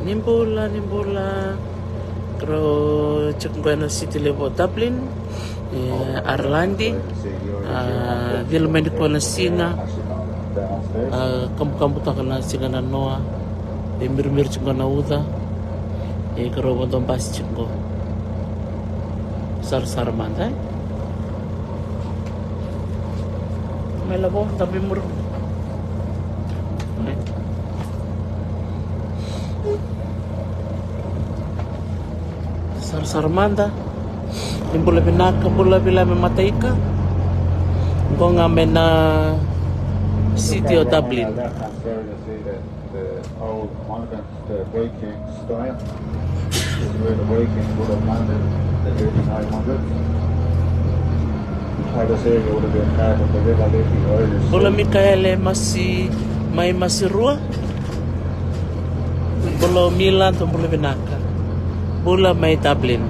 Nimbola. Kro Chukungana City level Dublin, Arlandi, Vilmendi Kona Singa, Kampu Takana Singa Noa, Mirmir Chungana Uda, Kro Bondombas Chungo, Saramanda. Melabo, tapi mur. Sarmanda, Nimbula Binaka, Bula Villa Mataika, Gonga Mena City of Dublin. The old monument, the Viking style, is where the Vikings would have landed in the early 900s. How this area would have been part of the River Liffey Irish. Bula Mikaele Mai Masirua, Bula Milan, Bula Binaka. Bula Mai Dublin.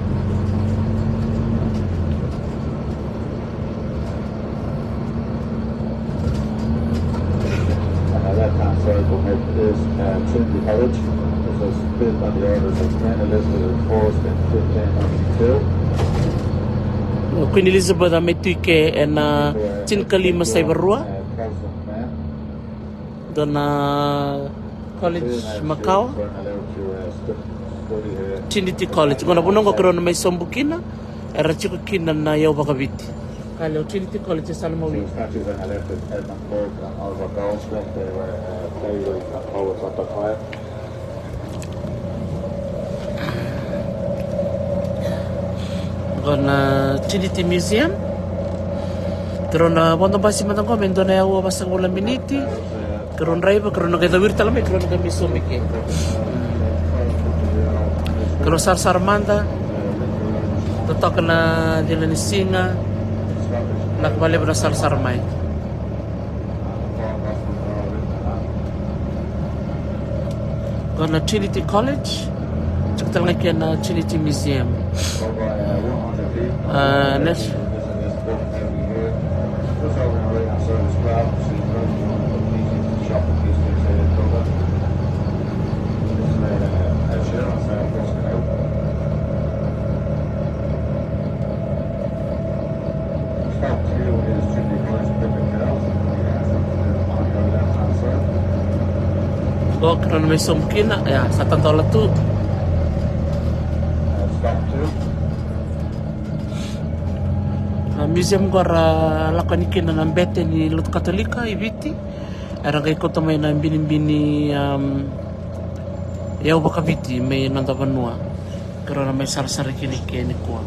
And at that time, circle is Trinity College. This was built on the orders of Queen Elizabeth I in 1592. Queen Elizabeth Ametuike and Chinkali Masai Barua. Dona College Macau. Trinity College. Ngona bunongo krono mai sombukina era chiko kina na yau bakabiti. Kale Trinity College salmo wi. Statues and elected Edmund Burke and Oliver Goldsmith. They were playwrights and poets at the time. Ngona Trinity Museum. Krona bondo basi matango mendona yau basa wala miniti. Kron raiba krona kada wirta lame krona kami sombike. Kalau Sarmanda, tetap kena jalan singa, nak balik pada Sarmai. Karena Trinity College, kita lagi na Trinity Museum. Next. Go karena may sumkin ya satan tola tu. Museum gora lakanikin na nambete ni Lut Katolika ibiti. Era kay kota may na bini yaw baka biti may nandabanua. Karena may sarsari kilike ni kuwa.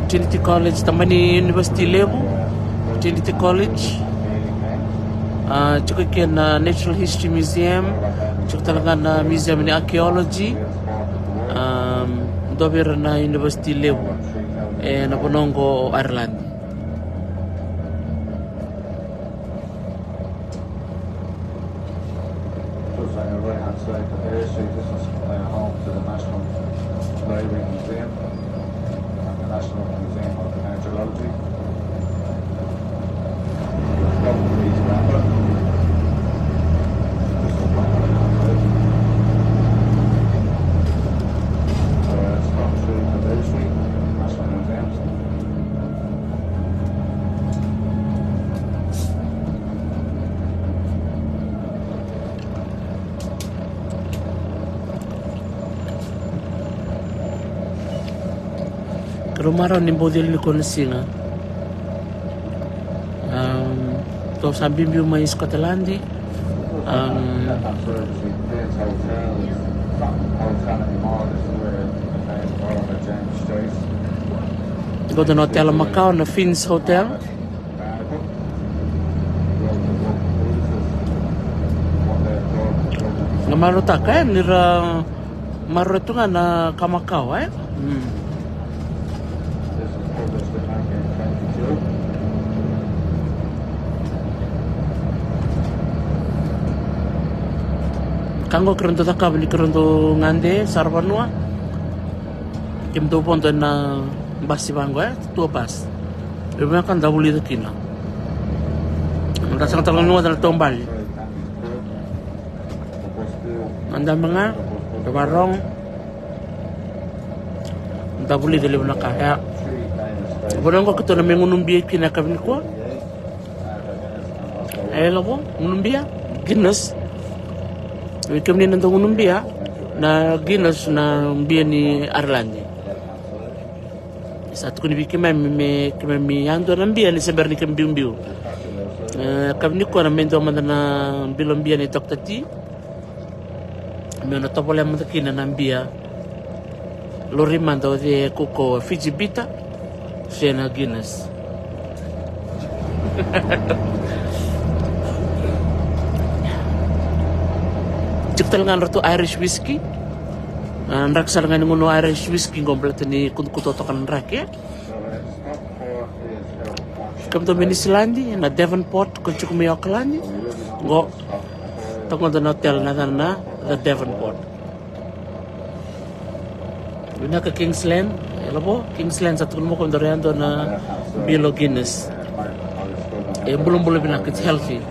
Trinity College tambah ni University level. Trinity College cukup kian Natural History Museum, cukup talaga na Museum ni Archaeology, dobir na University level na Bonongo Ireland. Rumah ni bodil ni konsinga. To sambil biu mai Skotlandi. Go to hotel Macau na Fins Hotel. Ngamaro ta kan nira maro tu nga na Kamakau Kango keronto takab ni keronto ngande sarvanua. Kim to ponto na basi bango tua bas. Ibu kan dah boleh kina. Anda sangat terlalu dalam tombal. Anda menga, barong. Anda boleh deli nak kaya. Borong ko ketua na mengunumbi kina kabin ko. Labo ngunumbia Guinness. Kami ni nantong ngunumbia na Guinness na mbia ni Arlandi. Satu kuni kami ando na mbia ni seber ni kami biu. Kami ni ko na mendo na bilom mbia ni Dr. T. Mena topole mtakina na mbia. Lori mando de kuko Fiji Bita. Sena Guinness. Ciptal ngan roto Irish whiskey. Nrak sal ngan ngono Irish whiskey komplit ni kuto tokan nrak ya. Kam to Minisilandi na Devonport ko chuk mi Auckland. Go tokon do hotel na the Devonport. Bina ka Kingsland, elabo Kingsland satu mo ko ndoriando na Bilo Guinness. Belum bina it's healthy.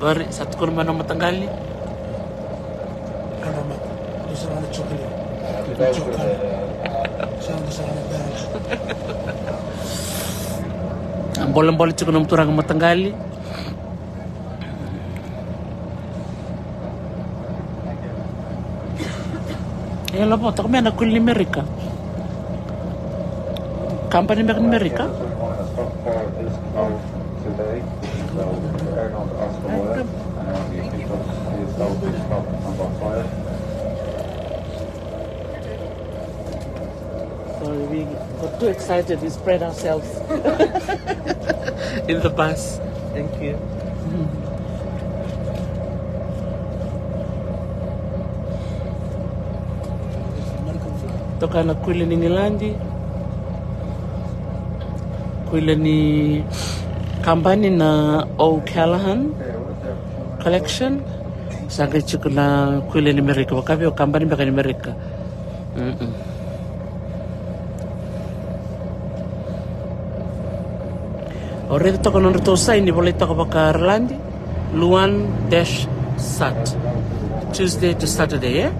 Bari satu kurma nama tanggali. Ada mak, di sana ada coklat. Sana ada Boleh cukup nom turang matanggali. Lapo tak mana kul Amerika. Company mek Amerika. Sorry, we got too excited. We spread ourselves in the bus. Thank you. Toka na kuile ni Ngilandi, kuile ni kampani na O'Callaghan Collection. Sangka cukup na kuile ni Amerika. Wakabi o kampani baka ni Amerika. Already toka na rito sa ini boleh toka baka Irlandi. Luan-Sat. Tuesday to Saturday, yeah?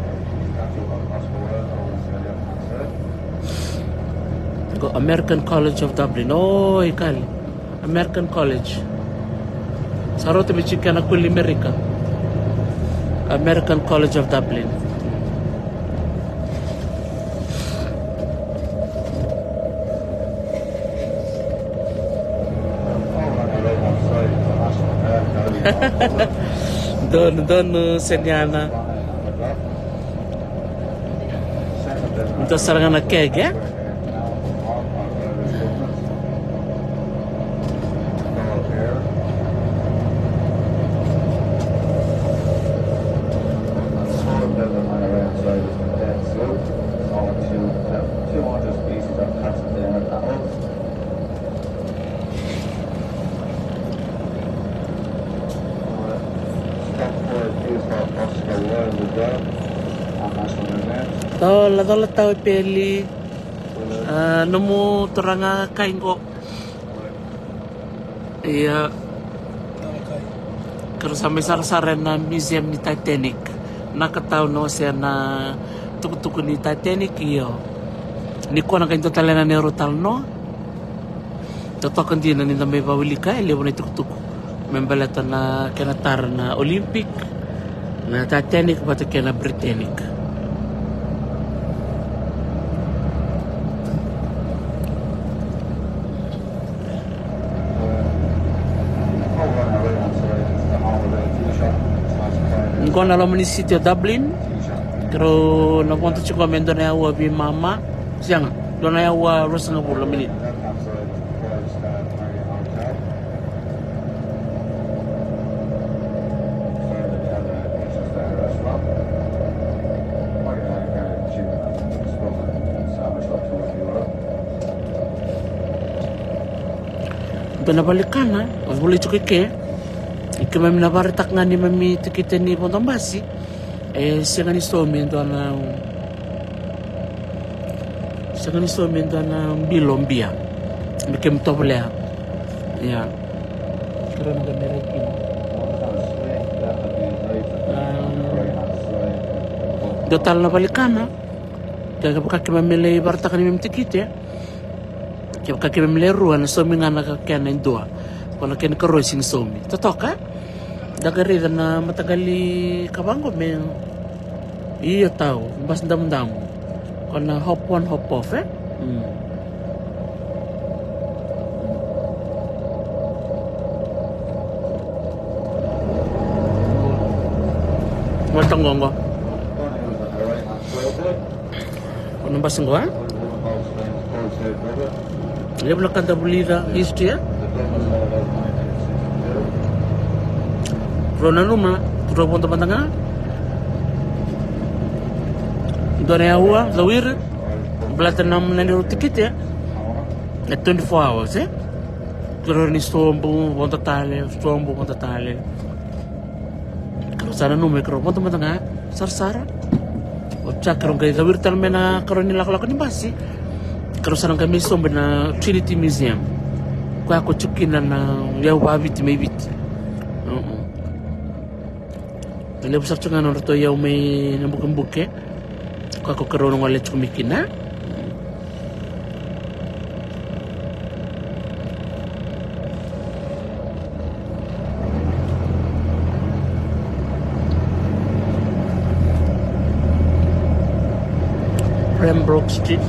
American College of Dublin. Oh, ikali. American College. Sarote michika na kuli America. American College of Dublin. Don senyana. Untuk serangan keg, ya? Dola tau peli nemu teranga kain kok. Iya. Kalau sampai sar-saren na museum ni Titanic. Nakataw no siya na tuku-tuku ni Titanic iyo. Ni ko na kain totalena ni Rotal no. Totokan din na nila may bawili ka. Iliwan na tuku-tuku. Membalata na kanatar na Olympic. Na Titanic bato kaya na Britannic. Kung na lang ni sitio Dublin, pero napunta siya kami doon na yawa bi mama, siya nga, doon na yawa rosa nga po laminit. Doon na balikan ha, boleh juga ke, Ika mami na baritak nga ni mami tikita ni Pontambasi. Siya nga ni Somi ito na Bilombia. Bikim toblea. Ya. Kira na gamere kino. Total na balikana. Kaya kapag kimamilay barta ka ni mimtikite. Kaya kapag kimamilay ruan, Somi nga nakakaya na indua. Kung nakin karoy sing Somi. Totoo ka? Dagarida na matagali kabango men. Iyo tao. Bas dam-dam. Kung na hop on, hop off Matanggongo. Kung nabasang ko ha? Dia belum kata belida history ya. Rona numa, tudo ponto pantanga. Dona ya hua, zawir. Belatan nam nani tiket ya. 24 hours eh. Kalau ni stormbo ponto tale. Kalau sana numa kalau ponto pantanga, sar. Cak kalau kaya zawir tal mena kalau ni lak ni basi. Kalau sana kami sombe na Trinity Museum. Kwa ako chukina na ya wabit may bit. Nila besar cengan orang tu yang may nambuk-buke. Kwa ako karon ng walet kumikina. Pembroke Street.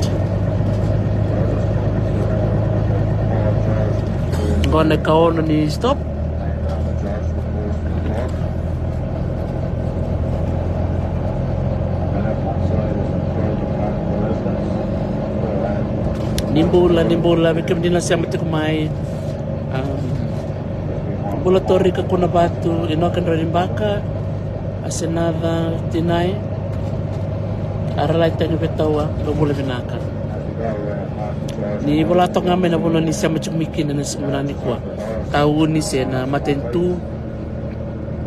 Kung nagkaon ni stop. Nimbula, bikim din na siya matikumay. Ambulatori ka kuna batu, inokan rin baka, asenada, tinay. Aralay tayo betawa, gabula binaka. Ni wala to nga may nabuno ni siya machumikin na nasimulan ni kwa. Tao ni siya na matentu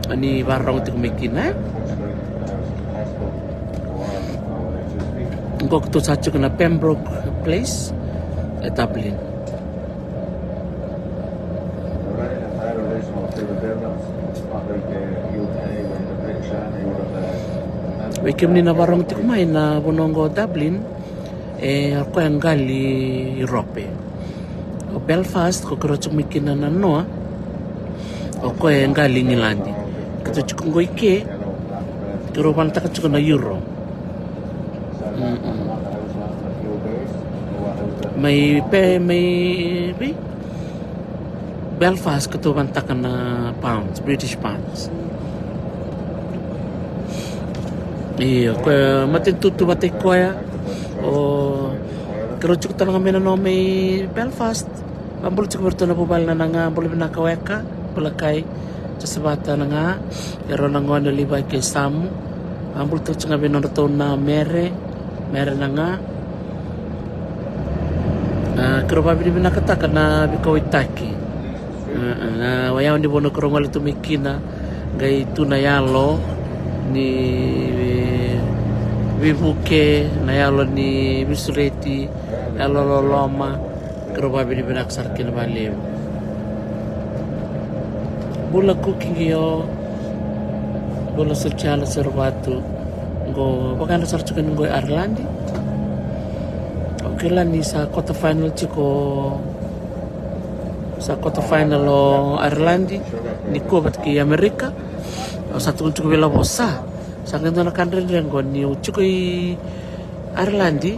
ani barang ti kumikin na. Ngok to sa na Pembroke Place at Dublin. Wikim ni na barang ti kumay na bunongo Dublin. Ako yang gali Europe. O Belfast ko karo chumikin na no. Ako yang gali Ngilandi. Kato chukungo ike. Karo banta ka chukuna Euro. May Belfast kato banta ka na pounds, British pounds. Iyo, ko matintutu batay ko ya. O kerocok tanang kami na no may Belfast. Ambul cik bertuna pubal na nga ambul binakaweka pelakay sa sabata na nga yaro na nga nalibay kay Samu. Ambul to cik ngabi na na mere na nga. Kero babi di binakataka na bikawitaki. Wayaw ni bono kerong wali tumikina gay tunayalo ni Vibuke na yalo ni Misureti yalo loloma kero babi di binaksar kin balim bula cooking yo bula sociala servatu go bakana sarchukan go Irlandi okay lah ni sa quarter final chiko sa quarter final o Irlandi ni ko bat ki Amerika o satu chiko bela bosa sangat na kanren ko ni uchukoy Irlandi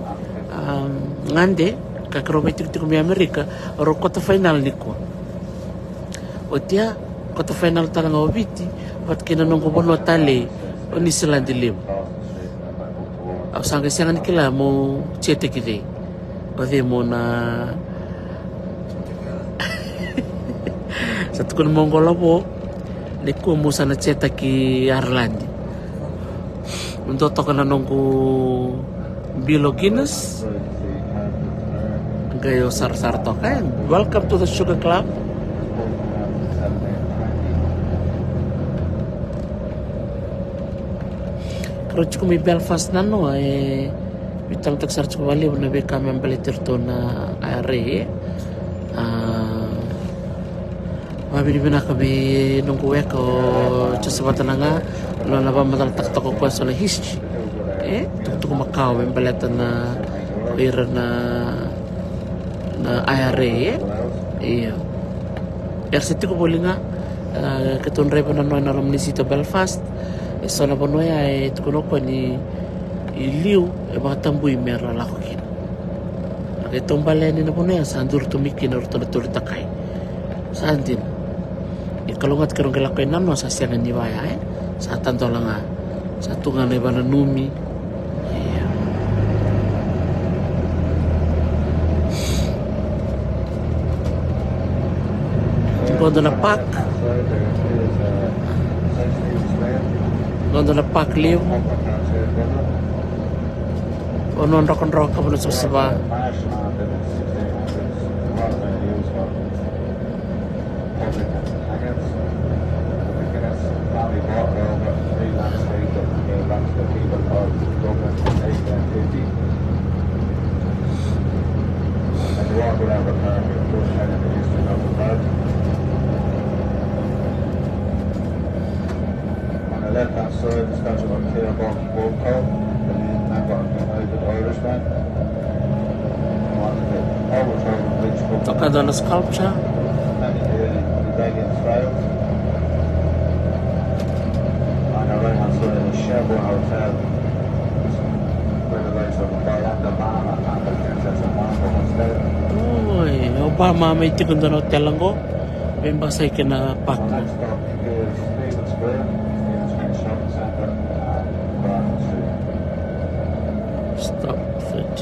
ngande kakrobe tiktik mi Amerika ro quarter final niko o dia quarter final talanga obiti wat kina nong ko bono tale o ni Zealand lim au sangat sangat kila mo chete kide o de mo na satu kun mongola po niko mo sana cheta ki Irlandi untuk tokan nongku Bilo Guinness gayo sar tokan. Welcome to the Sugar Club. Pero cukup may Belfast na no bitang tagsar cukup bali na be kami ang balitir to na are mabili na kami nung kuwe ko sa nga lo na ba madal takto ko kwa sa history tuktuk Macau ang balita na ira na IRA iya RCT ko boleh nga ketunre pa na naram ni sito Belfast so na bono ya tukuno ko ni iliu mga tambuy mera la ko kin itong baleni na bono ya sandur tumikin or tutur takay sandin ikalungat karong galakoy nano sa siyangan ni baya sa tanto lang sa tungan iba na numi Gondo na pak Gondo na pak liw Onon rock ka muna sa saba left-hand side, the statue of Claiborne Walcott, the lead member of the United Irishman. Tocando na sculpture. Many early Italian styles. On the right-hand side, the Sherborne Hotel, where the likes of Barack Obama and the Princess of Monaco once stayed. Uy, Obama may tikon doon hotel lang ko. May basay ka na pak mo. Next stop is Stephen Square. Shopping Centre and Barton Street. Stop it.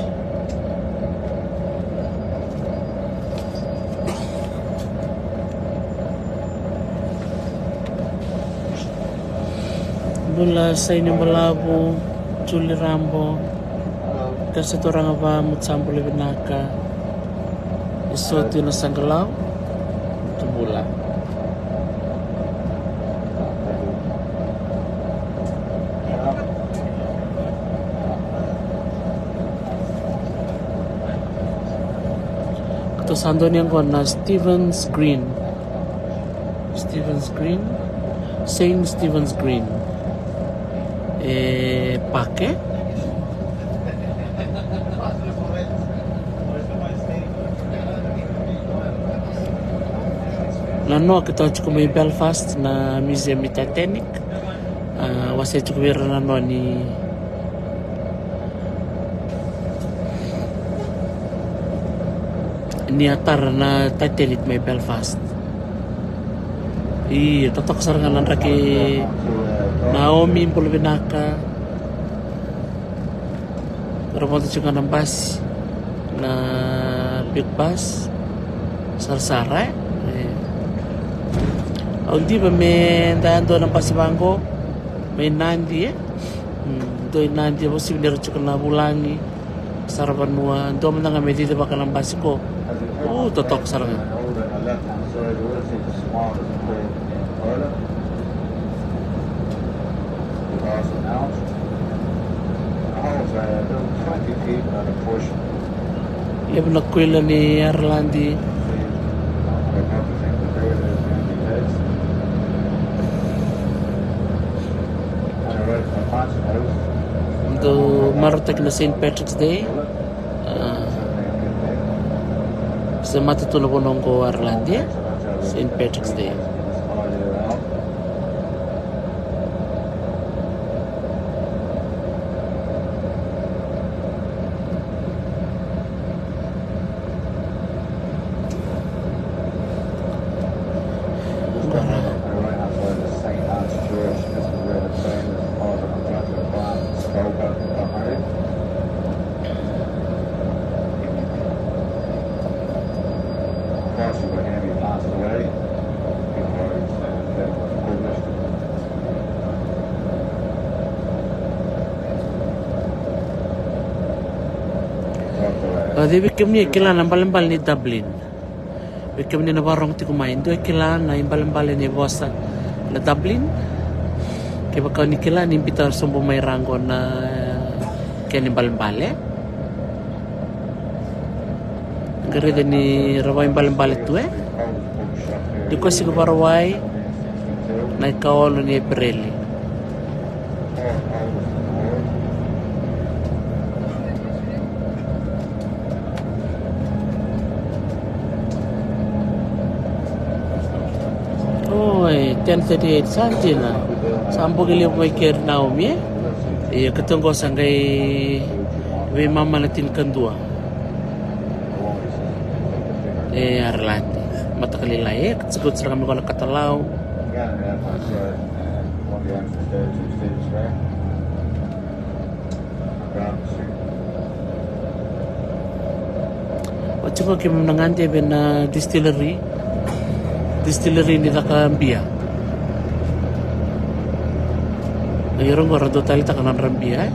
Mula sa inyong malabo, Julie Rambo, kasi ito nga ba mutsambo lebinaka, isoto na sanggalaw, tumula. Sando niyang ko na Stephen's Green, Saint Stephen's Green pake nano kita cukup may Belfast na museum ni Titanic wasay cukup nano ni niatar na Titanic may Belfast. Totok sarangan raki Naomi Pulvinaka. Ramonto juga ng bus na big bus Sarsara. Di ba may daan doon ng Pasibangko? May Nandi doon Nandi mo sinero juga na bulangi sarapan mo doon man nga may dito ba ka ng bus ko. Totok sarangan. Ia nakuila ni Arlandi. Untuk marutak na St. Patrick's Day. Sa matutulog ko nung ko Arlandia, St. Patrick's Day. Di bikim ni kila na balembal ni Dublin. Bikim ni na warong ti kumain. Do kila na balembal ni bosa na Dublin. Che baka nikila ni pitar sombo may rango na kaya ni balimbale. Garida ni rawai balimbale tu Di ko sigo barawai na ikawalo ni Aprili. Oi, 10:38 santi na. Sampo gili mo iker Naomi. Ketunggo sanggay we mama natin kandua. Arlandi. Mata kalila segut serang kami kalau katalau. Coba kita menangani bena distillery ni Takambia. Ayurong orang total takanan Rambia.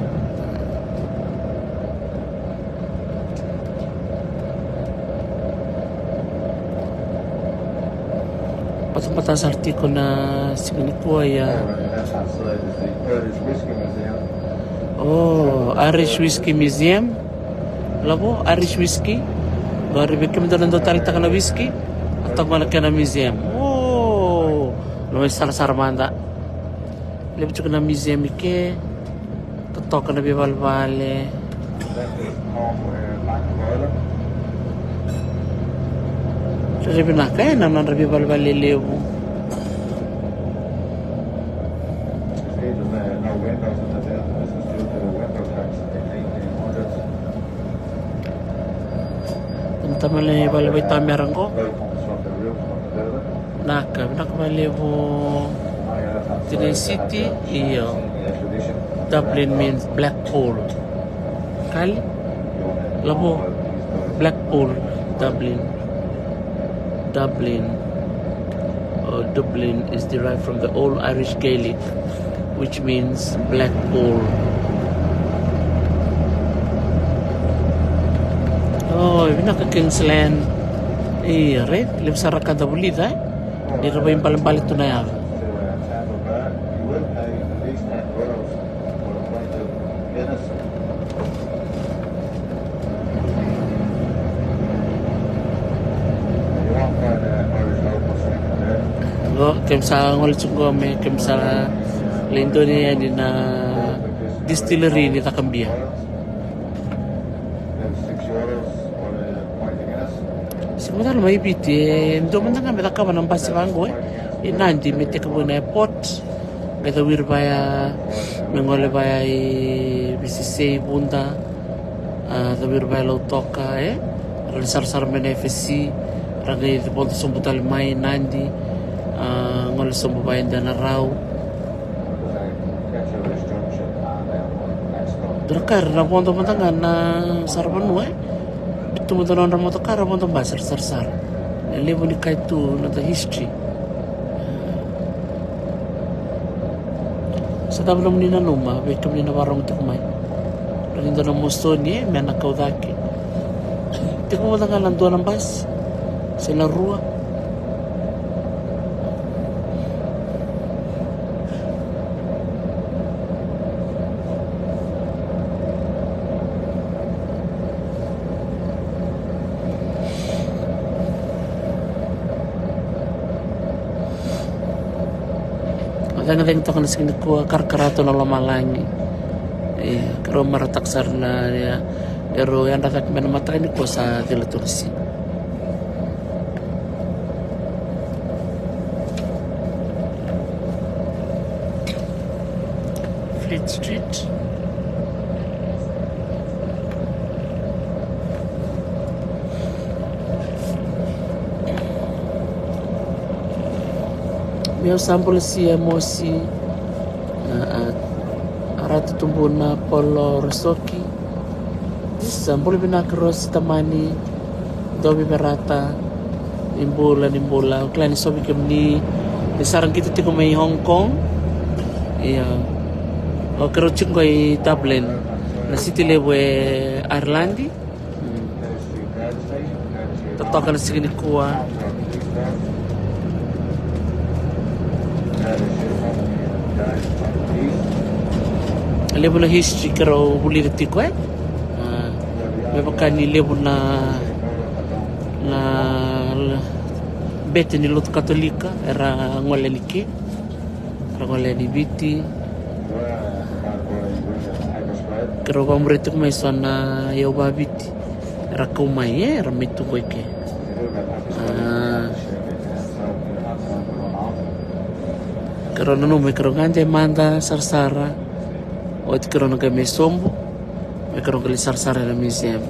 Patas artiko na signikuha ya. Oh, Irish Whiskey Museum. Labo, Irish Whiskey. Gari bikin doon total takana whiskey atau mana kena museum. Oh, lo sar manda. Lebih cukup na museum ike. Totok na bibal-bale. Jadi pernah kaya naman rabi bal-bale lebu. Tamale balabay tamerang ko. Naka balevo Tine City iyo. Dublin means Blackpool. Kali? Labo Blackpool, Dublin. Dublin is derived from the Old Irish Gaelic, which means Blackpool. Oh, binaka Kingsland. Right? Lim saraka da bulida. Di raba yung paling-palit to na yan. Kemsa ngol tsugome, kemsa lindo niya ni na distillery ni Takambia. Sebenarnya may biti, ndo man nga meta ka man basi bango inandi mete ka na airport. Gada wir baya mengole baya BCC bunda. Da wir baya lo toka sar men FSC ragay de ponto sombutal mai nandi. Ngol sombo baya na raw. Drakar na ponto man nga na sarban Tumutunan ramo to kara mo to basar sar. Levo ni kai tu na the history. Sa tablong ni nanuma, bekam ni nawarong tikmay. Ralindo na musto ni may nakawdaki. Tiko mo nga lang doon ang bas. Sila rua. Kadang-kadang ito ka na sinikuha karkarato na lamalangi. Karo marataksar na niya. Pero yan ratak manamatay ni ko sa Tilatursi. Fleet Street. May sampol siya mo si Aratu tumbuh na Polo Rosoki. Sampol binakros tamani dobi berata imbola. Klani sobi kem ni sarang kita tiko may Hong Kong. Iya. O kerucing ko ay Dublin. Na city lewe Irlandi. Totokan na sige ni kuwa. level history kero bulir tiko mebakani level na bete ni lutu katolika era ngole niki era ngole ni biti kero pamretu mai sana ya babiti era kumai era mitu koike kero nanu me kero ngante manda sarsara o ti kero naga me sombo me kero kali sarsara na museum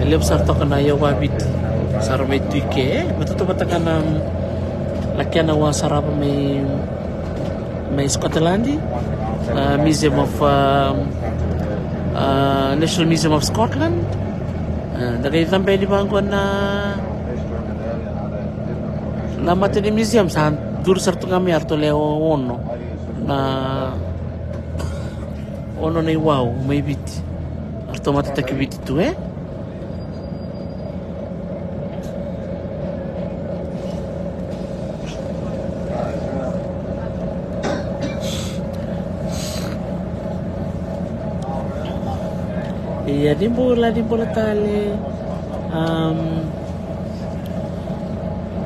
lep sarto kana yo babiti sar me tuike betutu batakana lakiana wa sarapa me Scotland Museum of National Museum of Scotland daga sampai di bangku na mate di museum san dur sartu kami arto leo ono nei wow mai biti arto mate taki biti tu iya di bola tali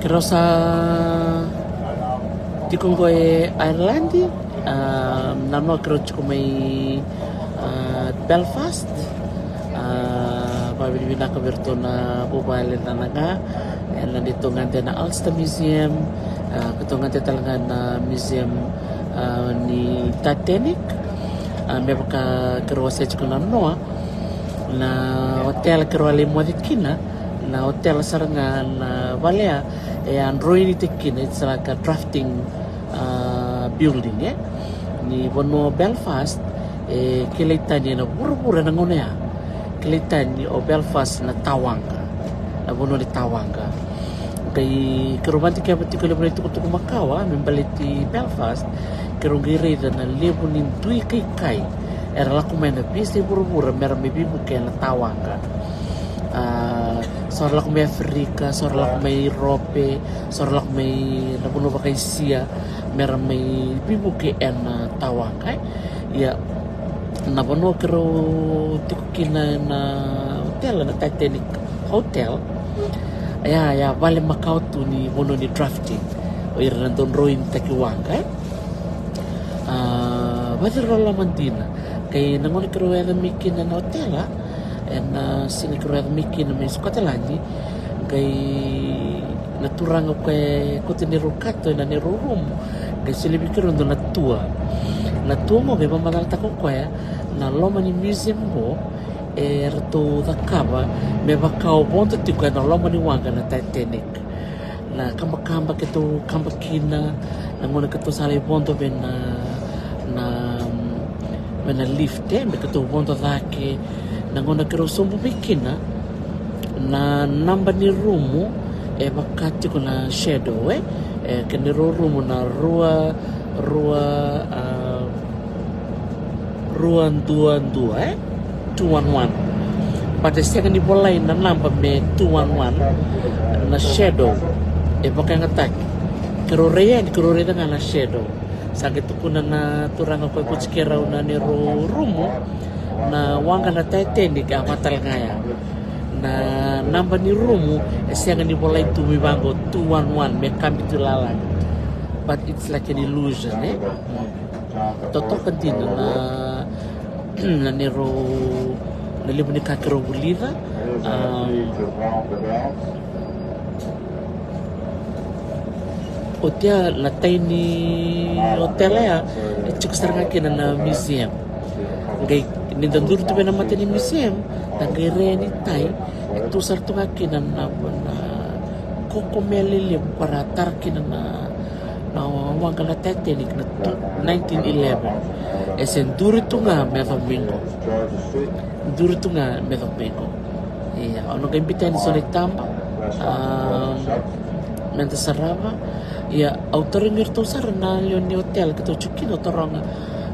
kerosa di Kongoe Ireland nano kero mai Belfast pabili bina kaberto na bobale nanaga ela ditongan na Ulster Museum ketongan talaga na museum ni Titanic mebaka kero sa na noa na hotel kero ale modikina na hotel saranga na valea android tekina it's like a drafting building ni bono Belfast keleitani na buru-buru na ngone keleitani o Belfast na Tawanga na bono di Tawanga kay keromanti kaya pati ko lebron itu kutuku makawa membaliti Belfast kerongire na lebo ni tui kai era la kumena piste buru-buru mera mebi buke na Tawanga sor la kumai Afrika sor la kumai Europe sor la kumai na bono bakay sia mera may bibuke na Tawanga ya na bono kero tikukina na hotel na Titanic Hotel ya vale makau tu ni bono ni drafting o ira nandun roin takiwanga Badir rola mantina kay nangoni kero ya mikin na hotel na sini kero ya mikin na Scotland kay naturang kay kutiniru kato na niru room kay silibi kero ndo natua mo kay mamalata ko kaya na loma ni museum mo erto dakaba me bakao bonto tiko na loma ni wanga na Titanic na kamba keto kamba kina na ngona keto sale bonto ben na lift me keto bonto dake na ngona kero sombo mikina na namba ni rumu bakati ko na shadow kani rumu na rua 211 pada siang ni bolai na namba me 211 na shadow baka ngatak kerore na shadow sakit kuna na turang ko kutskera na ni rumu na wanga na Titanic matal ngaya na namba ni rumu siang ni bolai tumi bango 211 me kambi tulalan but it's like an illusion totok kantina na nero nalibu ni kakero bulira hotel na tiny hotel chuk saranga kina na museum gay nindandur tu na mata ni museum tangere ni tai itu sartu kina na kokomele para tarkina na wanga na Titanic na 1911 esen duri tu nga medok bingo iya ono kay bitan solitamba menta sarava ya autorin ngerto sarna leon ni hotel keto chukino toronga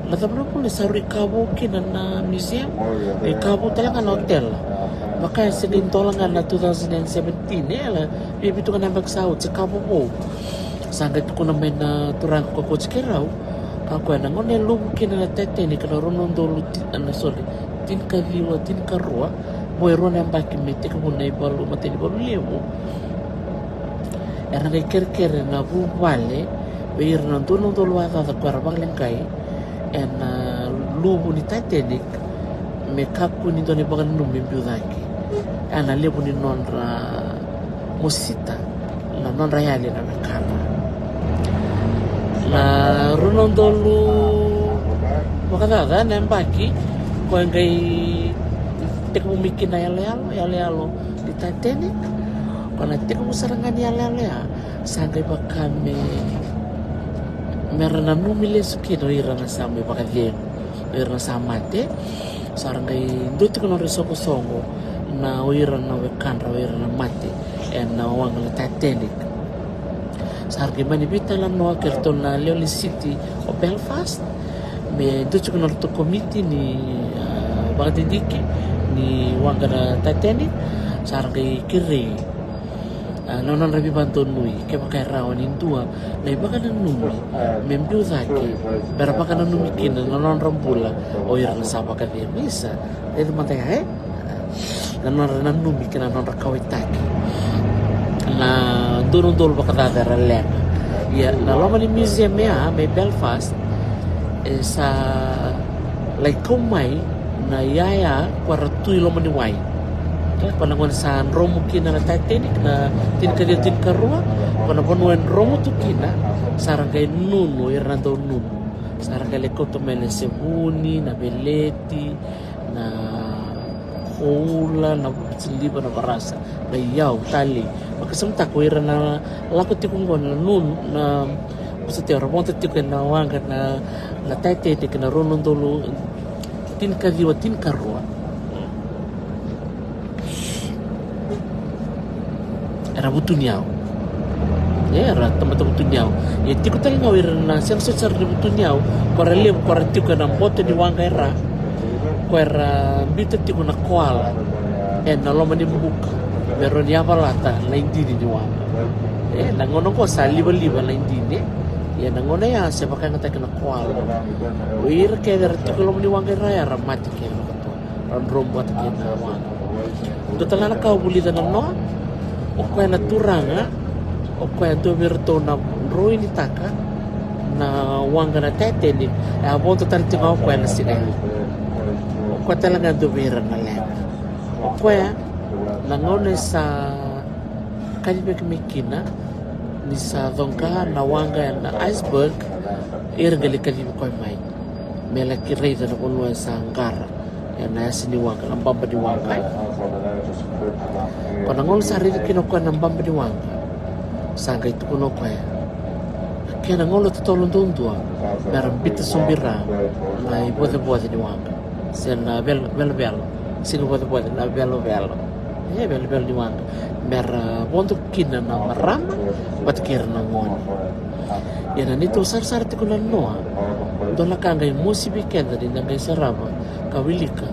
la tabno pun saruri kabo kina na museum kabo talaga na hotel Baka sinintolangan na 2017 la bibito ka nambag sahod sa kabo mo. Sangga ko naman na turang ko coach kiraw. Ako na ngone lubukin na tete ni kana ronon dolu tin kaliwa tin karua mo ron ang bakin mete ko na ibalu mate ni balu lewo. Era kay kerker na bubale beir na dono dolu ata ta kwarbang lengkai en lubu ni titanic me kaku ni doni bagan num biudaki ana lebu ni nonra musita la nonra yale na kala la runon dolu makada nembaki ko ngai tek mumikin na yale alo di titanic kana tek musarangan yale sangai bakame merana numile sukido irana sambe bakadien irana samate sarangai dutu kono risoko songo na irana wekandra irana mate en na wangala titanic sarge mani bitala no kerton na Leoli City o Belfast me dutu kono to committee ni bakadiki ni wangala titanic sarge kiri nonon rabi bantu nui ke pakai rawan indua na iba kana numi membiu zaki berapa kana numi kina nonon rambula o ira na sapa ka dia bisa itu mantai hai nonon numi kina nonon rakawitaki na durun dol bakata dara lek ya na loma ni museum ya me Belfast sa like komai na yaya kwaratu loma ni wai panangon sa romo kina na titanic na tin karua panapon romo tu kina sarang kay nunu irando nunu sarang kay lekoto mele sebuni na beleti na hula na siliba na barasa na yaw tali makasamta ko ira na lakot tikong na nun na sa tiyara mo tikong na wangat na titanic na ronon dolo tin karua era butunyao era tama-tama butunyao ya tiko tali ngawir na siyang sosar di butunyao kora lem kora tiko na bote di wanga era kora bita tiko na koala na loma ni buka meron ya balata na indini di wanga na ngono ko sa liba na indini ya na ngono ya siya baka nga tayo na koala uir kaya dara tiko loma ni wanga era ya ramati kaya na kato rombo at kaya na wanga doon na nakahubulita na no o kaya na turanga o kaya domirto na roi ni taka na wanga na titanic abon total tinga o kaya na sila o kaya talaga domira na lek o kaya nangone sa kanibek mikina ni sa dongka na wanga na iceberg irgali kanibek koy mai mela kireza na kunwa sa ngara na sini wanga lambamba di wanga panangol sarili kinokwa ng bamba di wanga sangga itu kinokwa kaya nangolo tutolong dundua meron bita sumbira na ibote-bote di wanga siya na belo-belo sino bote-bote na belo-belo belo-belo di wanga mera bontok kina na marama batikir na ngoni yan nito sar-sar tiko na noa doon na kangay musibi kenda din nangay sarama kawilika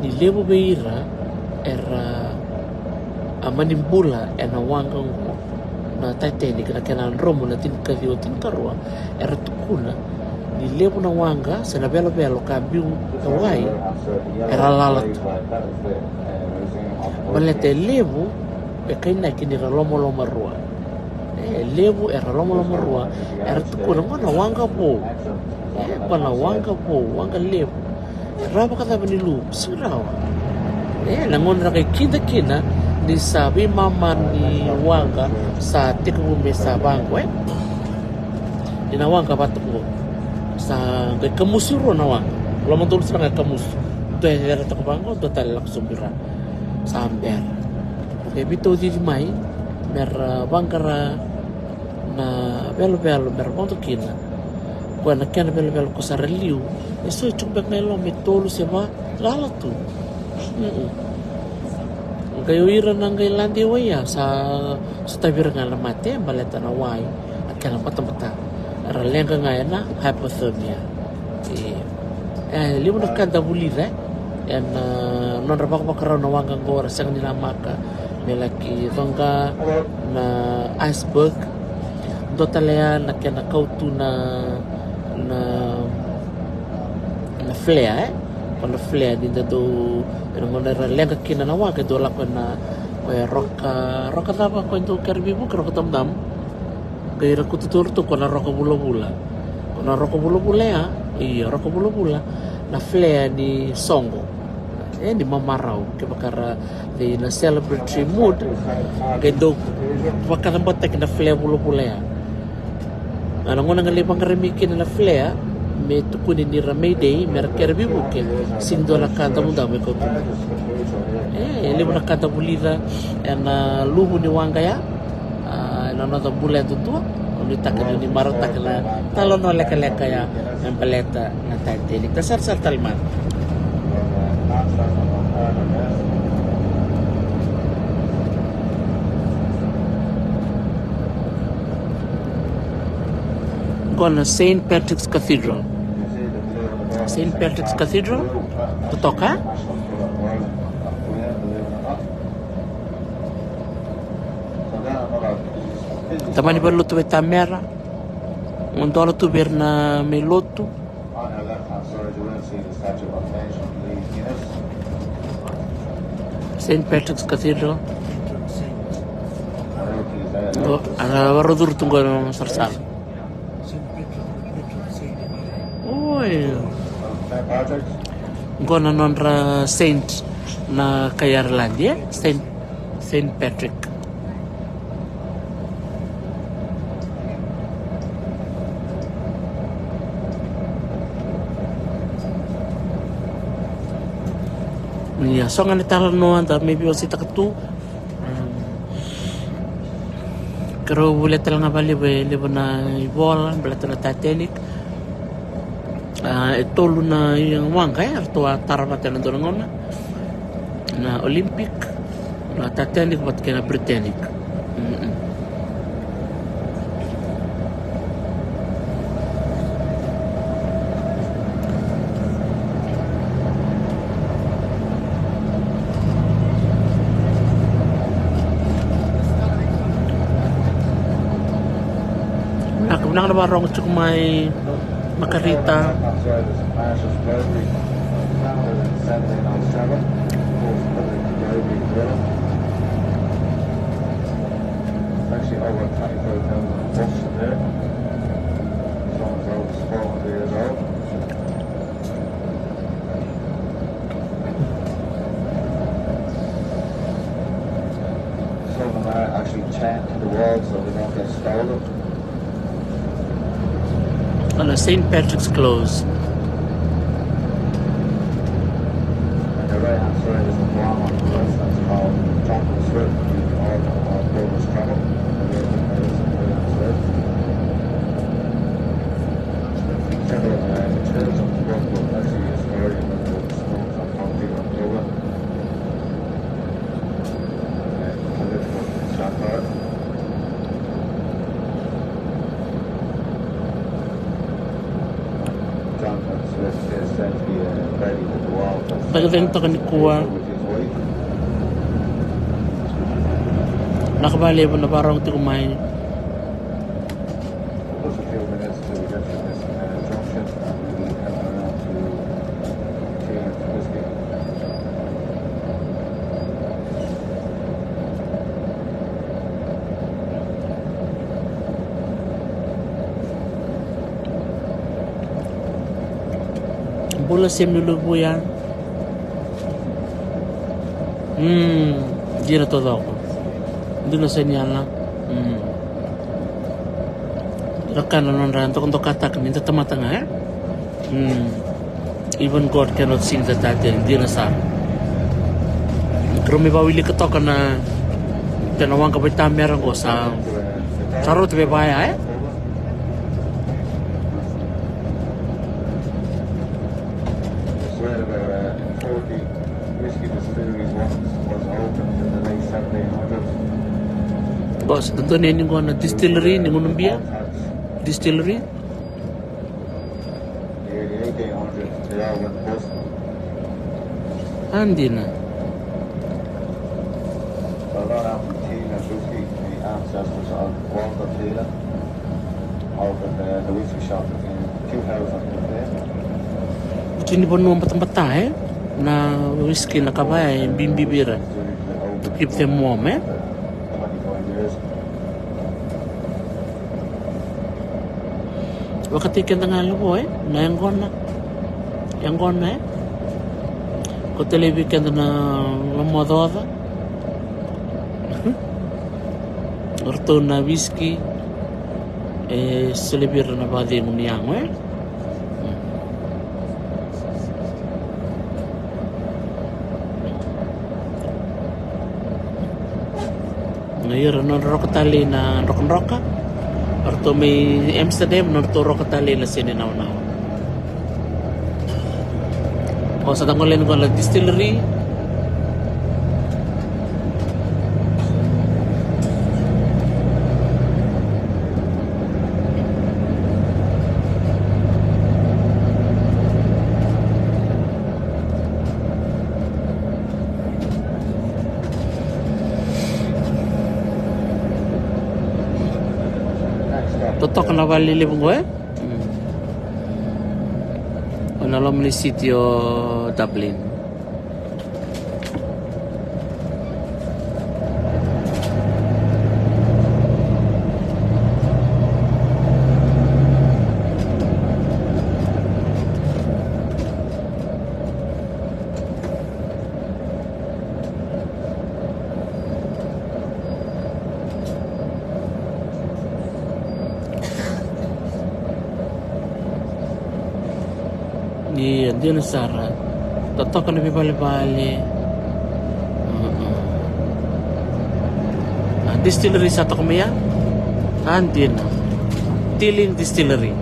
ni lebo beira era amanimbula na wanga na titanic na kailangan romo na tin karua era tukuna ni lebo na wanga sa nabelo-belo kambiw kawai era lalat balete lebo kay na kinira lomo-lomo rua lebo era lomo-lomo rua era tukuna na wanga po wanga lebo raba kata banilu suraw langon na kay kina ni sabi mama ni wanga sa tikume sa bangko ina wanga batuk sa kay kamusuro na wanga lamang tulad sa nga kamus dahil ta ko bangko total lak sumbira sa amber kay bito di mai mer wangara na belo mer ponto kina ko na kana belo ko sa reliu eso chumbek melo metolo se va lalatu kayo ira nang kailandi waya sa tabir nga lamate baleta na way at kailang patamata raleng ka nga na hypothermia limo na kada bulida and non rabak bakara na wanga ngora sang nila maka melaki ronga na iceberg dotalea na kena kautu na flare kona flare dinda do ngona lenga kina na wanga do la kona roka tapa ko itu karbi bu roka tamdam gaira kututur tu kona roka bula ya iya roka bula na flare di songo di mamarau ke bakara di na celebratory mood ke do bakara botek na flare bula ya ana ngona ngali pangaremikin na flare me tukuni ni ramede mer karbi bu ke sindola kanta munda me ko ele bona kanta bulida na lubu ni wanga ya na nada bulan tu oni takana ni marata kala talon no leka ya en paleta na Titanic tasar talman gonna St. Patrick's Cathedral tutoka tamani perlu tu betamera untuk tu berna melotu On your left-hand side, you will see the statue of Nation Lee Guinness. St. Patrick's Cathedral. I hope he's there. Ana baru dur tunggu sarsal. Oh iya. St. Patrick's. Gona nonra Saint na Ireland ya, Saint Patrick. Iya, so nga nitaran no anda maybe wasi takatu. Kero boleh talang abali lebo na ibol, boleh talang Titanic. Ito na yung wangka ya, ito tarapatan na doon na Olympic, na Titanic bat kena Britannic. Kemudian ada barong cukup mai makarita. Outside is Marshall's Brewery. Founded in 1707. Most public brewery grill. Actually over 25,000 books in there. Someone's over 400 years old. Some of them are actually chained to the walls so they don't get stolen. On a St. Patrick's Close. And the right-hand side is a farm on the left that's called Chocolate Strip. All Polish travel. Several materials of the book will actually is very limited stones on County of Dublin. Political Shotguard. Jonathan Swift is said to be ready to go out. Pagdating to kanikuha, With his wife. nakabali mo na parang tikumay. Just a few minutes to get to this junction and we'll be heading around to tea and whiskey. Bola semilulubo yan. Di na todo ako. Di na senyal na. Rakan na non ranto kung katak ninta tamatanga eh. Even God cannot sing the title. Di na sa. Pero may bawili ka to ka na tinawang kapit tamerang ko sa sarot bebaya eh. Read about 40 whiskey distilleries once was opened in the late 1700s. Bos, tentu ni ko na distillery ni Munumbia. Distillery. The early 1800s, they all went bust. Andi na. So a lot of Tina whiskey, the ancestors of Walter Tina, opened the whiskey shop in 2015. Kini pun tempat na whiskey na kabay bimbibira to keep them warm 25 years. wakati kenda ngalo na yang gona ko televi kenda na lamododa orto na whisky celebira na badi nguniang ngayon non rokatali na roka orto may Amsterdam non to rokatali na sininaw o sa tangolen ko la distillery totok na valilibong ko Unalom ni sitio Dublin. Di Nusara totok na bali distillery sa Tokumaya andin Tilling Distillery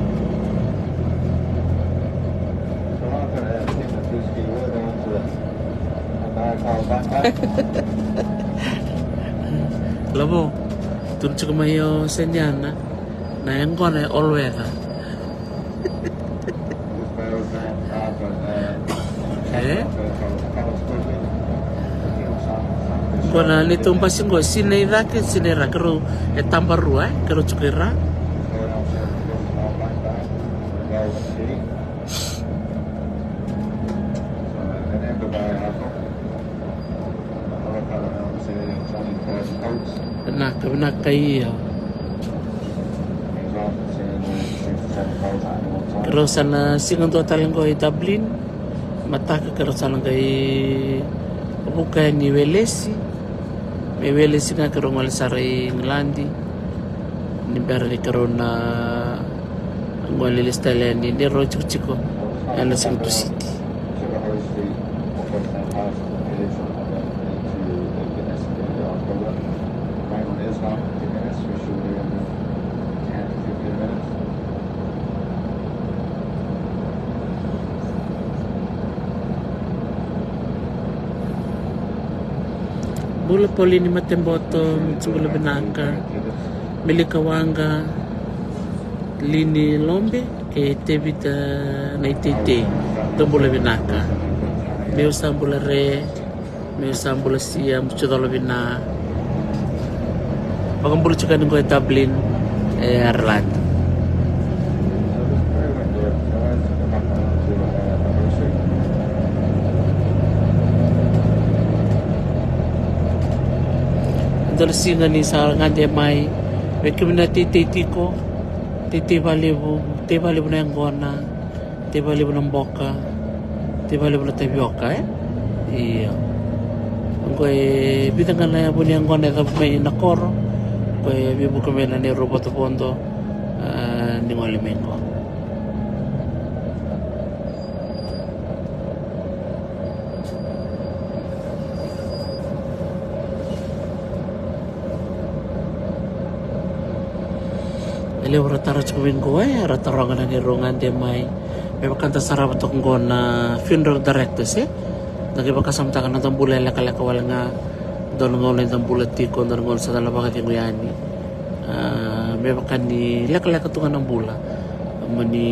labo tun Tokumaya senyana na yang kone all weather Kona nito mpasingo sinera kero etambarua kero chukira na kaya kero sana singon total ko Dublin mataka kero sana kay bukan ni Welesi nga karo ngal saray Nglandi ni berli karo na ngal listalan ni rojo chiko ana sing to city Bula poli ni matemboto mtsungula binaka milikawanga lini lombe ke tebita na itete dombula binaka meu sambula re meu sambula sia mchudola bina pagambula chukan ko Dublin Ireland Darsinga ni sa ngande mai rekimna titi valibu na yang gona te valibu na boka te valibu na tapioca iya ko bidang na bu yang gona ka mai na koro ko bibu ko mena ni robot fondo ni ngolimengo Ele ratara chubin ko ratarongan ni rongan de mai me bakanta sarap to ko na funeral directors nagi bakasamtakan na tambula la kala kawal nga don ngol na tambula ti ko don ngol sa dala bakati nguyani me bakani la kala katungan ng bula mani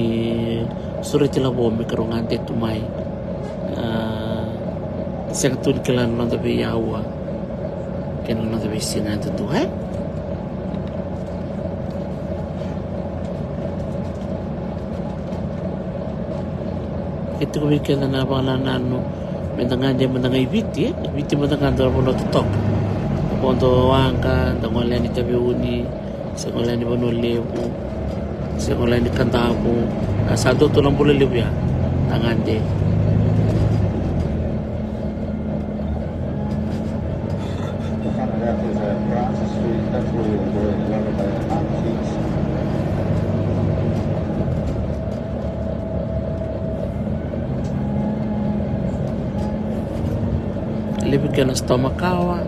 surit la bo me karongan de tumai Siang tu kelan non tapi yawa. Kelan non tapi sina tu hai. Itu ko weekend na bang nano mendangan dia mendangan ibiti mendangan dor bono tutok pondo wangka dangolan ni tabi uni sekolah ni bono lebu sekolah ni kantabu satu tu lang boleh lebu ya tangan dia That is Francis Street, that's where you're going, a lot of antiques. lebu kena stomakawa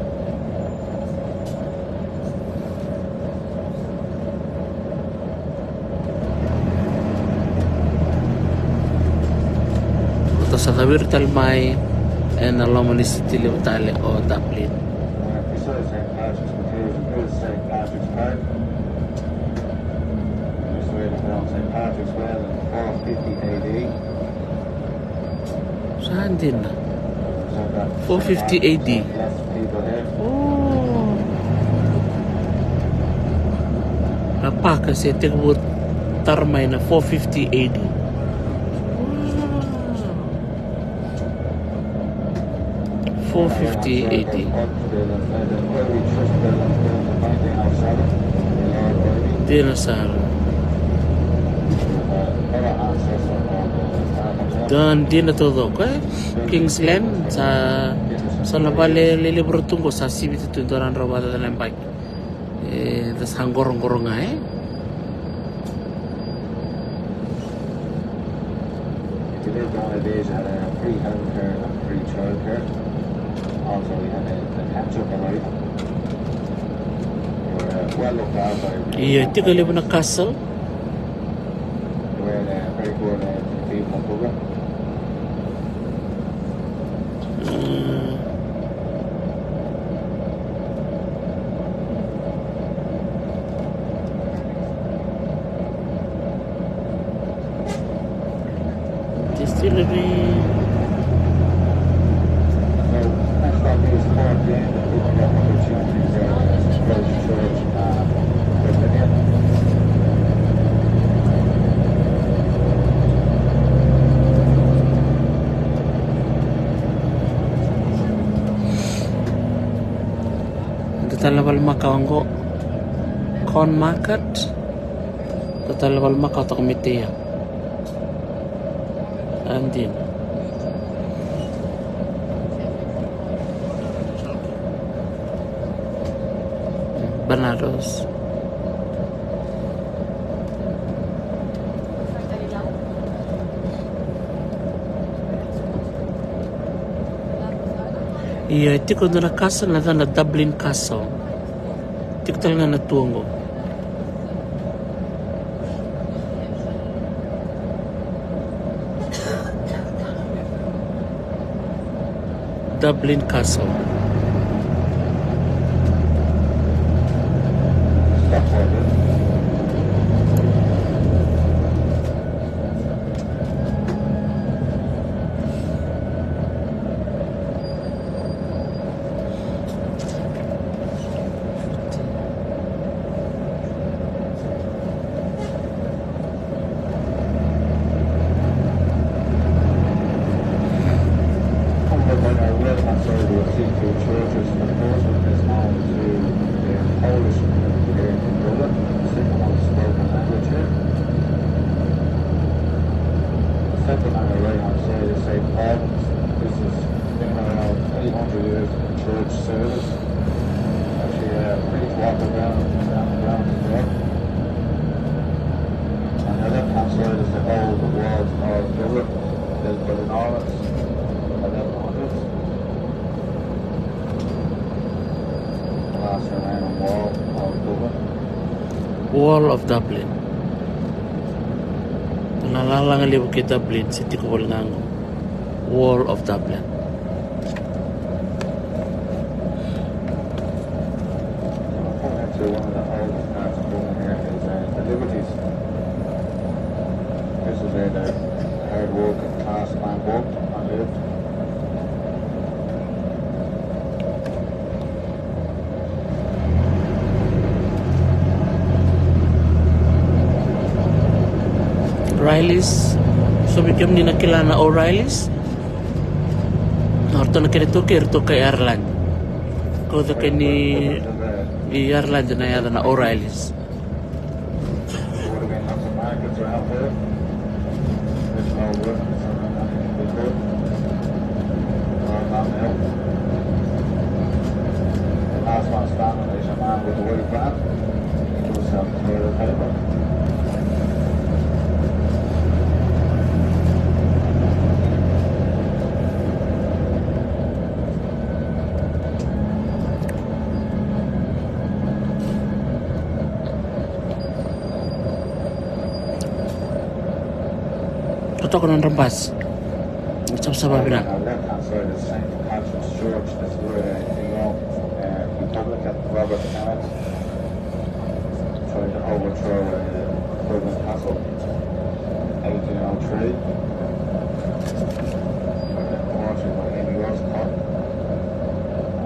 تصور تلماي ان الله منستي لي وتعالى او دابلين Beside St. Patrick's Cathedral is St. Patrick's Park. Just waiting around St. Patrick's Well in 450 AD. saan din na So that 450 AD. Lots of people here. oh apa kasi tigbut tarmay na 450 AD 450 AD. Dinosaur. Dan di na todo ko Kingsland sa nabale libro tunggu sa sibit itu doran robada dalam baik das hanggorong-gorong Today, nowadays, had a free healthcare and free childcare. Also, we had a catch-up alive. We were well looked after. iya itu kali na castle We were very good people in Dublin. distillery So, next up is Fort Lane, that people get opportunities there to go to church with Lydia. Tatalabal makawango corn market tatalabal makaw komite andin Banados iya itu kundo na castle na Dublin Castle tiktal nga natuongo Dublin Castle Stockport, Second on the right-hand side is St. Paul's. This has been around 800 years in church service. Actually, please walk around the ground as well. On the left-hand side is the old walls of Dublin, built by the Normans in the 1100s. The last remaining wall of Dublin. Wall of Dublin nalalang libo kay Dublin City ko ngango Wall of Dublin Actually, one of the oldest parts of Dublin here is the Liberties. This is where the hard working class man worked and lived. O'Reilly's. So bikin ni nakilala na O'Reilly's. Orto na kinito kay Ireland. Kau tu kini di Ireland na yada na O'Reilly's. There would have been lots of markets around there. There's no work, so nothing to be good. Or not now. The last one standing is a man with a white van. He was selling toilet paper. Toto kan rempas. Macam sabah bilang. On the left-hand side is St. Patrick's Church. This is where Republican Robert Emmet tried to overthrow Dublin Castle in 1803. Marching by Amy Roscoe.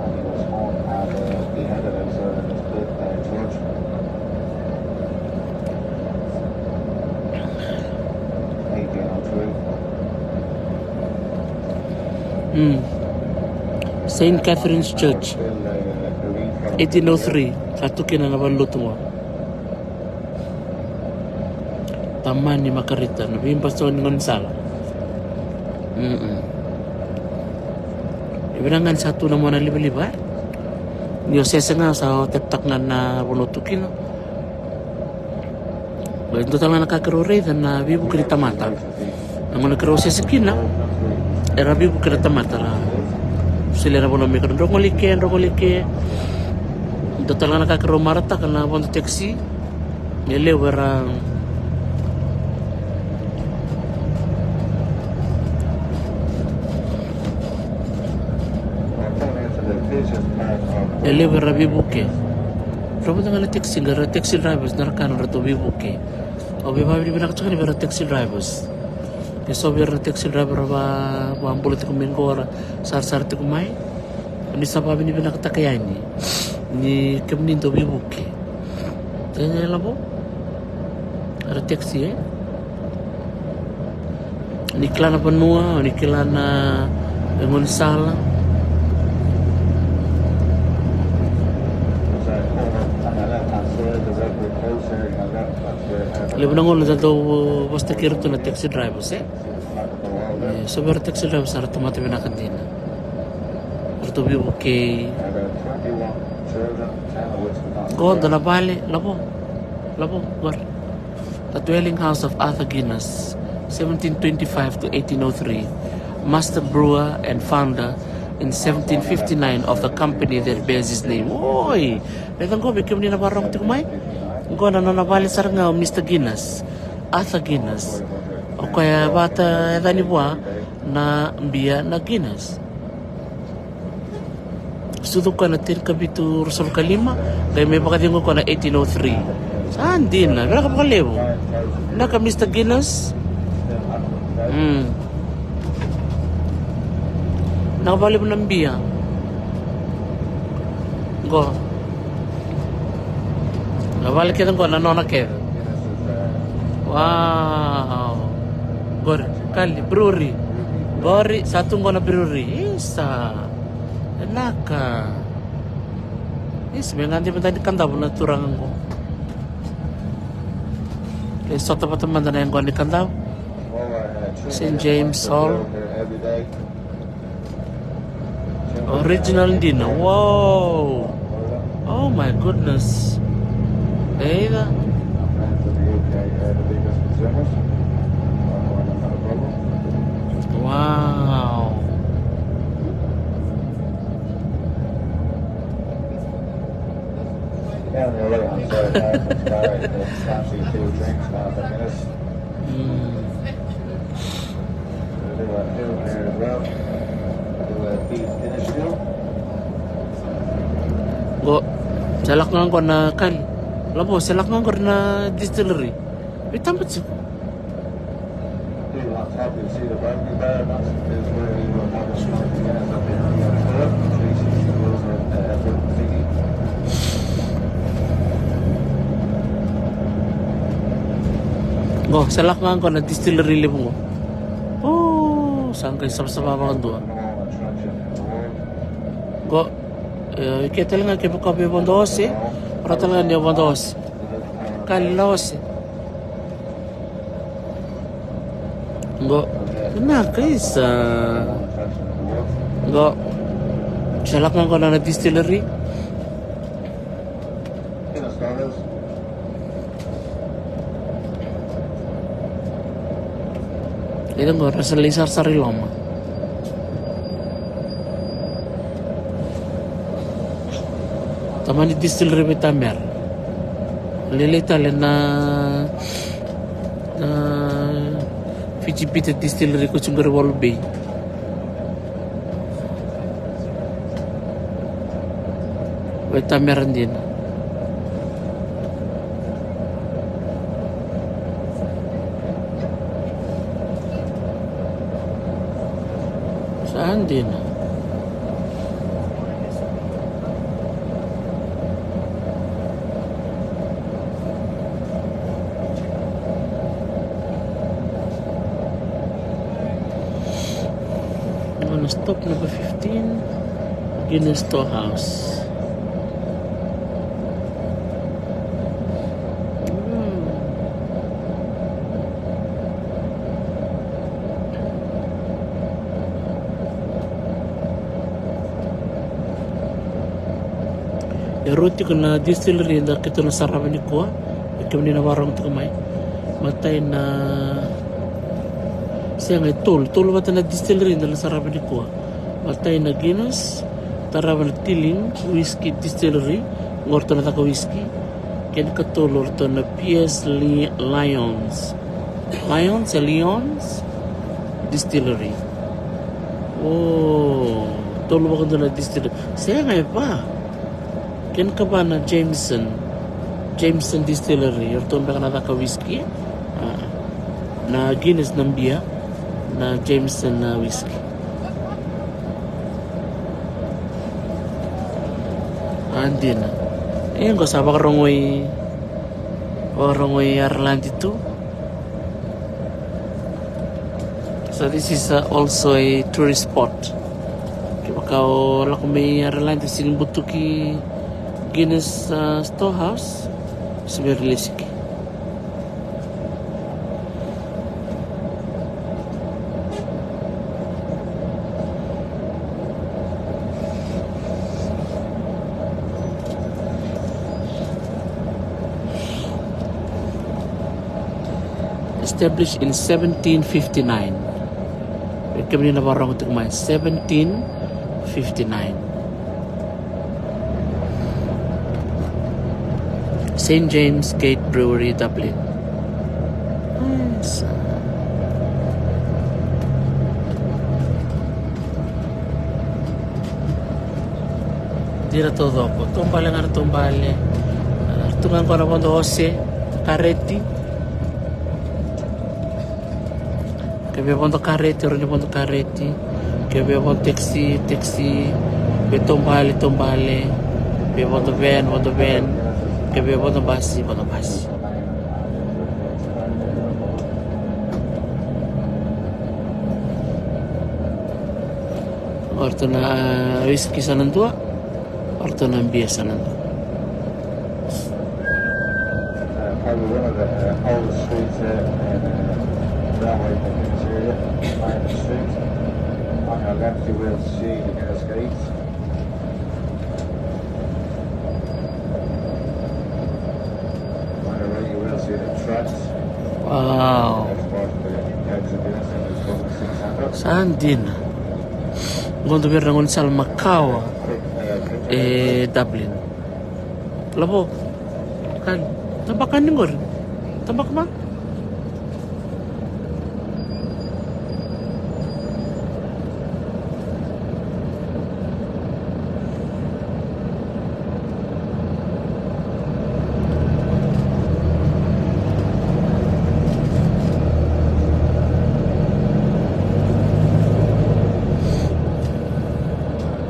And he was hung and beheaded outside of this big church. Saint Catherine's Church 1803 satu kina na baluto mo taman ni Makarita nabi pasto ni Gonzalo ibrangan satu na mo na liba-liba niyo sesa nga sa tetak na baluto kino Ito talaga nakakaroon na bibu kita mata namun nakakaroon sesa kina era bibu kita mata la sila na bono mikro rongolike ito talaga nakakaroon marata kana bono taxi nile wera ele wera bibu ke Robo tanggal taxi drivers narakan rato bibu ke obi babi binak tsaka ni wera taxi drivers Keso biar taxi driver ba ambul ti kumingo ora sar ti kumai ni sababi ni binak takayani ni kemnin to bibuke tanya labo ada taxi ni klana penua ni klana dengan salah Lebanon na daw basta kirto na taxi drivers so ber taxi drivers ara tomate binakan din arto bi okay go da la vale labo war the dwelling house of Arthur Guinness 1725 to 1803 master brewer and founder in 1759 of the company that bears his name oi letang go bikim ni na barong ti kumai Go na nabali sar nga Mr. Guinness, Arthur Guinness. O kaya bata edani buwa na mbia na Guinness. Sudok ka na kabitu Rasul Kalima, kaya may pakatingo ko na 1803. Saan din na? Wala ka pakalewo. Naka Mr. Guinness? Nakabali mo ng mbia. Go. Nabalik kita ko nanona ke. Wow. Gor kali brewery. Gori satu ngona brewery. Isa. Enaka. Sebenarnya nanti kan tahu na turangan ko. Kaya soto pa teman na yang ko ni kantaw. St. James Hall. Original din. Wow. Oh my goodness. Eida. Wow. Yeah, on the right hand side, it's fancy two drinks now at the minute. Do a hill here as well. Do a beef finish hill. Go. Salak nga ko na kali. Labo, salak nga ko na distillery. Tampat siya. Here on top you see the barbecue bar. That is where we will have a small Guinness up here on the top. 360 goes with thingy. Go, salak nga ko na distillery mo. Oh, saan kayo sama-sama mga doon? Normal attraction in the world. Go, kaya talaga kayo kape mo doon para talaga niyo mo doon. Kalos. Go, na kayo sa... Attraction in the world. Go, salak nga ko na distillery. Guinness Brothers. Itu nggak rasa lisar sari lama. Taman di distillery betamer. Lelita lena na Fiji Pita distillery ko cunggar Wall Bay. Betamer din. Saan din? I'm gonna stop number 15. Guinness Storehouse. Roti kuna distillery da kita na sarap ni kuha kami na warang to kamay matay na siya ngay tol mata na distillery na sarap ni kuha matay na Guinness tarawan na Tiling whiskey distillery ngorto na taka whiskey ken katol orto na PS Lions distillery. Oh tol ba kundo na distillery siya ngay pa ken ka ba na Jameson Distillery yung tumba ka na taka whiskey na Guinness ng biya na Jameson na whiskey andi na ayun ko sabak rongoy Ireland ito. So this is also a tourist spot kaya kau laku may Ireland siling butuki Guinness Storehouse sebenarnya sih. Established in 1759. Kami na barang untuk main 1759. St. James Gate Brewery, Dublin. Nice. Tira todo ako. Tumbale nga na tumbale. Tungan ko na po 12. Kareti. Kaya po kareti. Ron po kareti. Kaya po taxi. Kaya tumbale. Kaya po van. Kaya po basi. Orto na whiskey sa nandua. Orto na beer sa nandua. Probably one of the oldest streets in Railway area, Main Street. On your left you will see the Guinness Gates. On your right you will see the tracks. Wow. That's part of the kegs of Guinness and it's called the 600. Saan din? Gondo rangon sal Macau. Dublin. Labo. Kan. Tabakan ning gor. Tabak ba?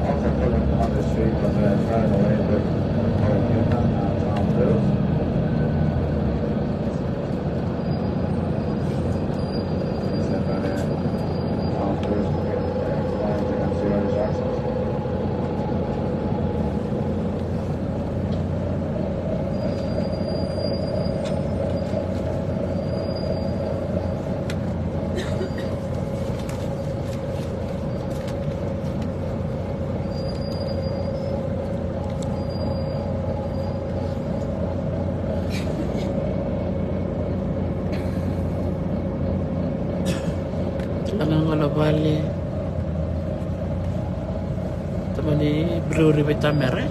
Also pulling on the street from the Railway with Paul Newman and Tom Lewis. Valley. Tamani brewery Vitamere.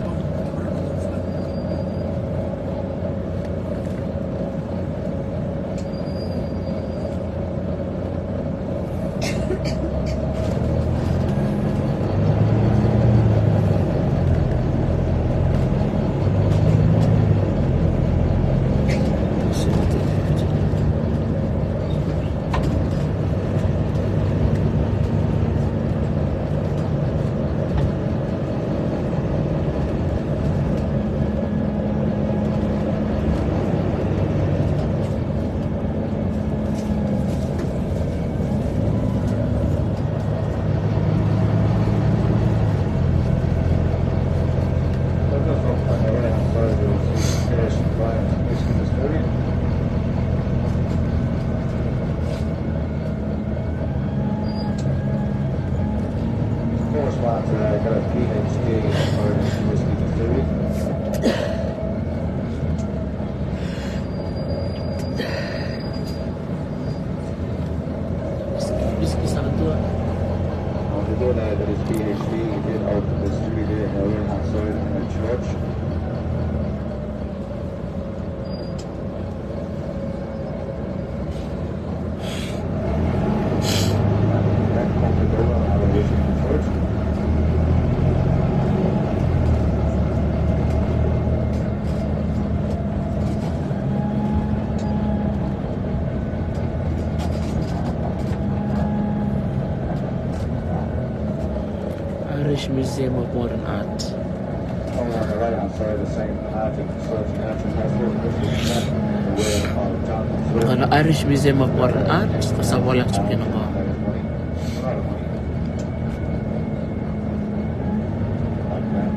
Whiskey sana tua. Although that his PhD, he did open this 3-day area outside in a church. That company over on our way to the church. Irish Museum of Modern Art. Over on the right hand side, the same Attic, Church Natural Hospital, this is that the way of John. Ano Irish Museum of Modern Art. Tapos wala ko That is ng money. A lot of money. Like that.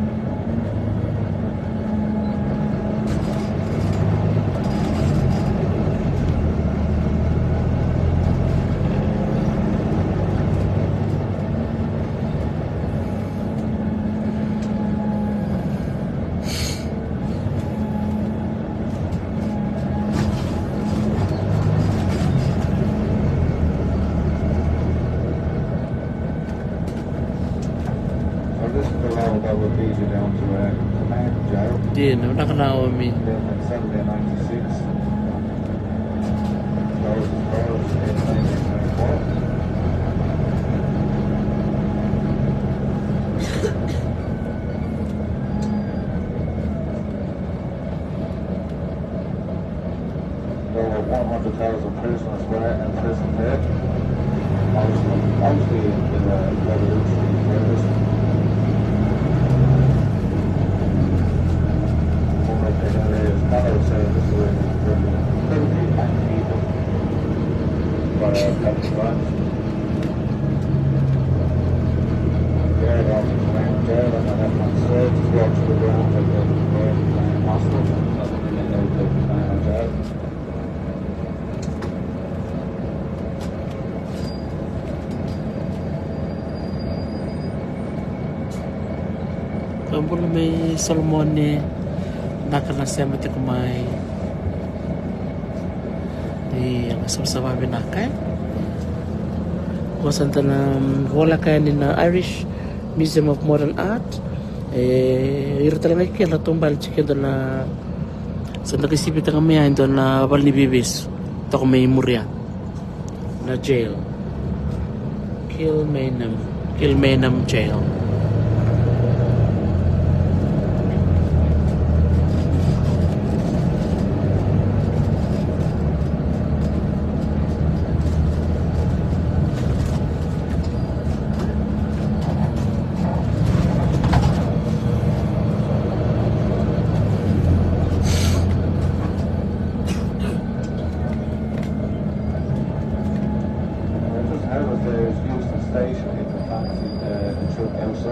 So this is the road that would lead you down to Command Jail. Di, nakanawa mi. Built in 1796. Closed its doors in 1924. There were 100,000 prisoners were imprisoned there. Mostly in the revolutionary period. One of the areas, not I would say this is incredibly young people, but that's right. There, off the Command Jail, and then at my side, just walk to the ground like the main hostel, nothing really out the Command Jail. Kampung may Solomon ni nakanasema ti kumay. Di ang sama-sama binakay. Kuwasan ta na wala kaya ni na Irish Museum of Modern Art. Iro talaga kaya tumbal chicken doon na sa nakisipit ang amayan doon na bal ni Bibis. Ito ko may murya na jail. Kilmainham Jail. Just out of there is Euston Station, you can fancy the truck outside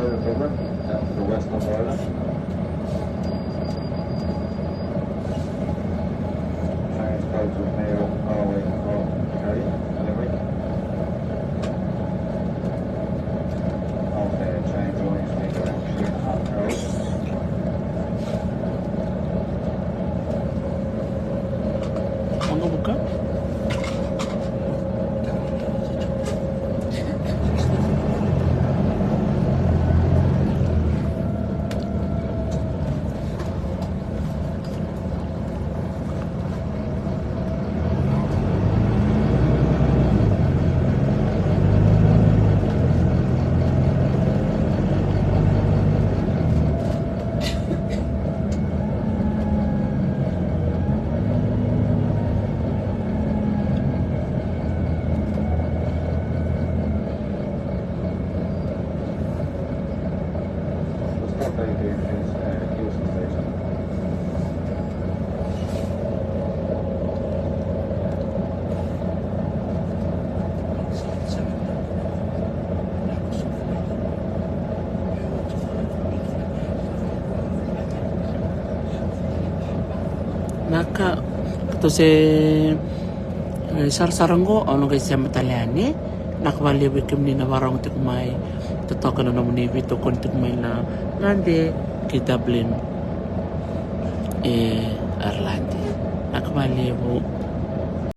naka to se sarsarango ono ga siya mataliani nakabali wikim ni nawarong tikmay totokan na naman ni Vito kon tikmay na ngande kita Dublin Arlandi nakabali